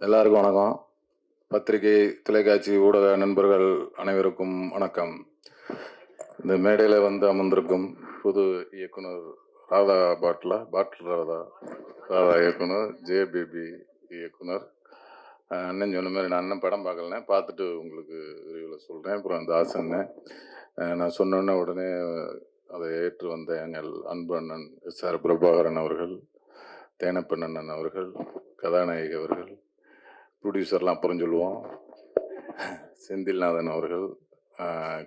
எல்லாருக்கும் வணக்கம். பத்திரிகை, தொலைக்காட்சி, ஊடக நண்பர்கள் அனைவருக்கும் வணக்கம். இந்த மேடையில் வந்து அமர்ந்திருக்கும் புது இயக்குனர் ராதா பாட்டில் ராதா இயக்குனர், ஜேபிபி இயக்குனர். அண்ணன் சொன்ன மாதிரி நான் அண்ணன் படம் பார்க்கலனே, பார்த்துட்டு உங்களுக்கு விரிவில் சொல்கிறேன். அப்புறம் அந்த ஆசன்னு நான் சொன்னோன்னே உடனே அதை ஏற்று வந்த எங்கள் அன்பு அண்ணன் எஸ்.ஆர். பிரபாகரன் அவர்கள், தேனப்பண்ணன் அவர்கள், கதாநாயகி அவர்கள், ப்ரொடியூசர்லாம் அப்புறம் சொல்லுவோம், செந்தில்நாதன் அவர்கள்,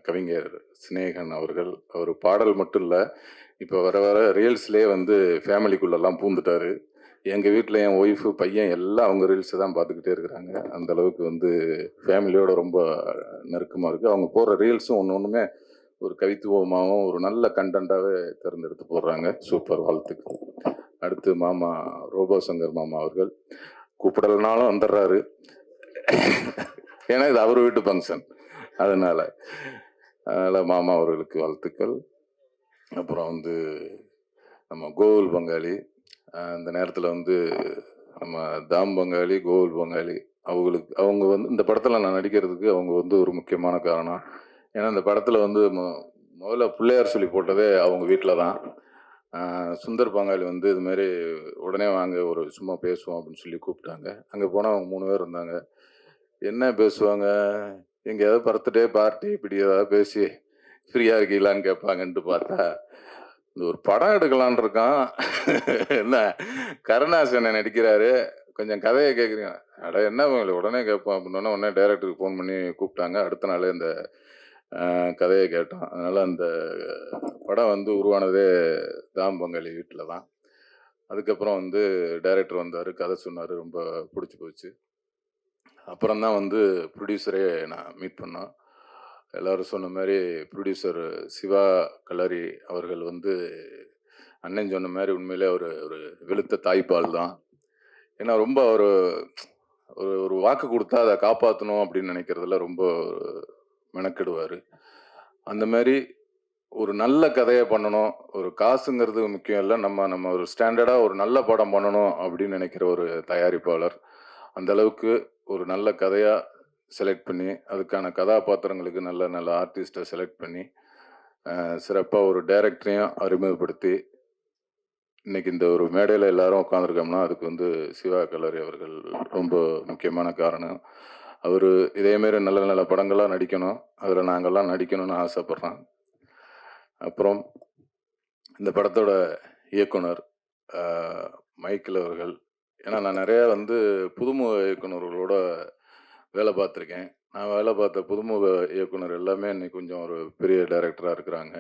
கவிஞர் சினேகன் அவர்கள். அவர் பாடல் மட்டும் இல்லை, இப்போ வர வர ரீல்ஸ்லேயே வந்து ஃபேமிலிக்குள்ளெல்லாம் பூந்துட்டார். எங்கள் வீட்டில் என் ஒய்ஃபு, பையன் எல்லாம் அவங்க ரீல்ஸை தான் பார்த்துக்கிட்டே இருக்கிறாங்க. அந்த அளவுக்கு வந்து ஃபேமிலியோட ரொம்ப நெருக்கமாக இருக்குது. அவங்க போடுற ரீல்ஸும் ஒன்று ஒன்றுமே ஒரு கவித்துவமாகவும் ஒரு நல்ல கண்டென்ட்டாகவே தேர்ந்தெடுத்து போடுறாங்க. சூப்பர், வாழ்த்துக்கள். அடுத்து மாமா ரோபோ சங்கர் மாமா அவர்கள் கூப்பிடலனாலும் வந்துடுறாரு. ஏன்னா இது அவர் வீட்டு ஃபங்க்ஷன், அதனால மாமா அவர்களுக்கு வாழ்த்துக்கள். அப்புறம் வந்து நம்ம கோகுல் பங்காளி, இந்த நேரத்தில் வந்து நம்ம தாம் பங்காளி, கோகுல் பங்காளி அவங்க வந்து இந்த படத்தில் நான் நடிக்கிறதுக்கு அவங்க வந்து ஒரு முக்கியமான காரணம். ஏன்னா இந்த படத்தில் வந்து முதல்ல பிள்ளையார் சொல்லி போட்டதே அவங்க வீட்டில் தான். சுந்தர் பங்காளி வந்து இதுமாரி உடனே வாங்க ஒரு சும்மா பேசுவோம் அப்படின்னு சொல்லி கூப்பிட்டாங்க. அங்கே போனால் அவங்க 3 பேர் இருந்தாங்க. என்ன பேசுவாங்க, எங்கேயாவது பர்த்டே பார்ட்டி இப்படி ஏதாவது பேசி ஃப்ரீயாக இருக்கீங்களான்னு கேட்பாங்கன்ட்டு பார்த்தா, இந்த ஒரு படம் எடுக்கலான் இருக்கான், என்ன கருணாசனை நடிக்கிறாரு, கொஞ்சம் கதையை கேட்குறீங்க, அட என்ன உடனே கேட்போம் அப்படின்னா உடனே டைரக்டருக்கு ஃபோன் பண்ணி கூப்பிட்டாங்க. அடுத்த நாளே இந்த கதையை கேட்டோம். அதனால் அந்த படம் வந்து உருவானதே தாம் பங்காளி வீட்டில் தான். அதுக்கப்புறம் வந்து டைரக்டர் வந்தார், கதை சொன்னார், ரொம்ப பிடிச்சி போச்சு. அப்புறம் தான் வந்து ப்ரொடியூசரே நான் மீட் பண்ணோம். எல்லோரும் சொன்ன மாதிரி ப்ரொடியூசர் சிவா கலரி அவர்கள் வந்து அண்ணன் சொன்ன மாதிரி உண்மையிலே ஒரு வெளுத்த தாய்ப்பால் தான். ஏன்னா ரொம்ப ஒரு ஒரு வாக்கு கொடுத்தா அதை காப்பாற்றணும் அப்படின்னு நினைக்கிறதுல ரொம்ப மெனக்கெடுவார். அந்த மாதிரி ஒரு நல்ல கதையை பண்ணணும், ஒரு காசுங்கிறது முக்கியம் இல்லை, நம்ம ஒரு ஸ்டாண்டர்டாக ஒரு நல்ல படம் பண்ணணும் அப்படின்னு நினைக்கிற ஒரு தயாரிப்பாளர். அந்த அளவுக்கு ஒரு நல்ல கதையாக செலக்ட் பண்ணி, அதுக்கான கதாபாத்திரங்களுக்கு நல்ல நல்ல ஆர்டிஸ்ட்டை செலக்ட் பண்ணி, சிறப்பாக ஒரு டைரக்டரையும் அறிமுகப்படுத்தி, இன்னைக்கு இந்த ஒரு மேடையில் எல்லாரும் உட்காந்துருக்கோம்னா அதுக்கு வந்து சிவா கலரி அவர்கள் ரொம்ப முக்கியமான காரணம். அவர் இதேமாரி நல்ல நல்ல படங்களாக நடிக்கணும், அதில் நாங்கள்லாம் நடிக்கணும்னு ஆசைப்பட்றேன். அப்புறம் இந்த படத்தோட இயக்குனர் மைக்கேல் அவர்கள், ஏன்னா நான் நிறையா வந்து புதுமுக இயக்குனர்களோட வேலை பார்த்துருக்கேன். நான் வேலை பார்த்த புதுமுக இயக்குனர் எல்லாமே இன்னைக்கு கொஞ்சம் ஒரு பெரிய டைரக்டராக இருக்கிறாங்க.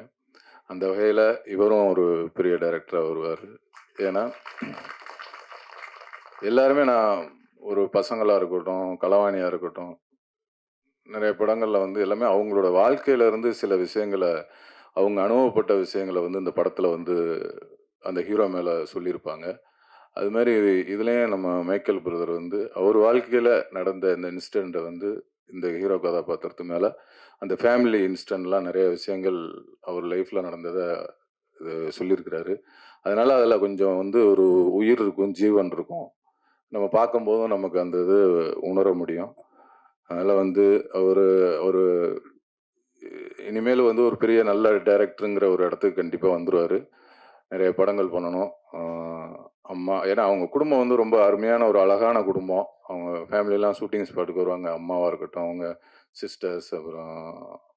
அந்த வகையில் இவரும் ஒரு பெரிய டைரக்டராக வருவார். ஏன்னா எல்லாருமே நான் ஒரு பசங்களாக இருக்கட்டும், களவாணியாக இருக்கட்டும், நிறைய படங்களில் வந்து எல்லாமே அவங்களோட வாழ்க்கையிலேருந்து சில விஷயங்களை, அவங்க அனுபவப்பட்ட விஷயங்களை வந்து இந்த படத்தில் வந்து அந்த ஹீரோ மேலே சொல்லியிருப்பாங்க. அது மாதிரி இதுலேயும் நம்ம மைக்கேல் பிரதர் வந்து அவர் வாழ்க்கையில் நடந்த இந்த இன்சிடெண்ட்டை வந்து இந்த ஹீரோ கதாபாத்திரத்து மேலே அந்த ஃபேமிலி இன்சிடெண்ட்லாம் நிறைய விஷயங்கள் அவர் லைஃப்பில் நடந்ததை சொல்லியிருக்கிறாரு. அதனால் அதில் கொஞ்சம் வந்து ஒரு உயிர் இருக்கும், ஜீவன் இருக்கும். நம்ம பார்க்கும்போதும் நமக்கு அந்த இது உணர முடியும். அதனால் வந்து அவர் இனிமேல் வந்து ஒரு பெரிய நல்ல டைரக்டருங்கிற ஒரு இடத்துக்கு கண்டிப்பாக வந்துடுவார். நிறைய படங்கள் பண்ணணும். அம்மா, ஏன்னா அவங்க குடும்பம் வந்து ரொம்ப அருமையான ஒரு அழகான குடும்பம். அவங்க ஃபேமிலிலாம் ஷூட்டிங் ஸ்பாட்டுக்கு வருவாங்க. அம்மாவாக இருக்கட்டும், அவங்க சிஸ்டர்ஸ், அப்புறம்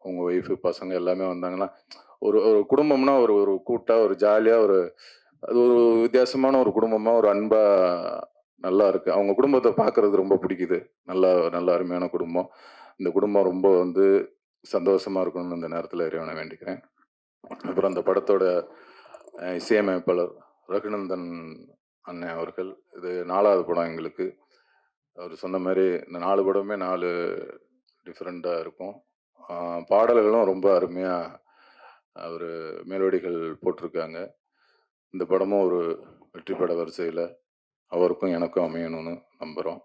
அவங்க ஒய்ஃபு, பசங்க எல்லாமே வந்தாங்கன்னா ஒரு ஒரு குடும்பம்னா ஒரு ஒரு கூட்டாக ஒரு ஜாலியாக அது ஒரு வித்தியாசமான ஒரு குடும்பமாக ஒரு அன்பாக நல்லா இருக்குது. அவங்க குடும்பத்தை பார்க்குறது ரொம்ப பிடிக்குது. நல்ல அருமையான குடும்பம். இந்த குடும்பம் ரொம்ப வந்து சந்தோஷமாக இருக்கணும்னு இந்த நேரத்தில் இறைவனை வேண்டிக்கிறேன். அப்புறம் அந்த படத்தோட இசையமைப்பாளர் ரகுநந்தன் அண்ணன் அவர்கள், இது 4வது படம் எங்களுக்கு. அவர் சொன்ன மாதிரி இந்த 4 படமே 4 டிஃப்ரெண்ட்டாக இருக்கும். பாடல்களும் ரொம்ப அருமையாக அவர் மெலோடிகள் போட்டிருக்காங்க. இந்த படமும் ஒரு வெற்றி பட வரிசையில் அவருக்கும் எனக்கும் அமையணும்னு நம்புகிறோம்.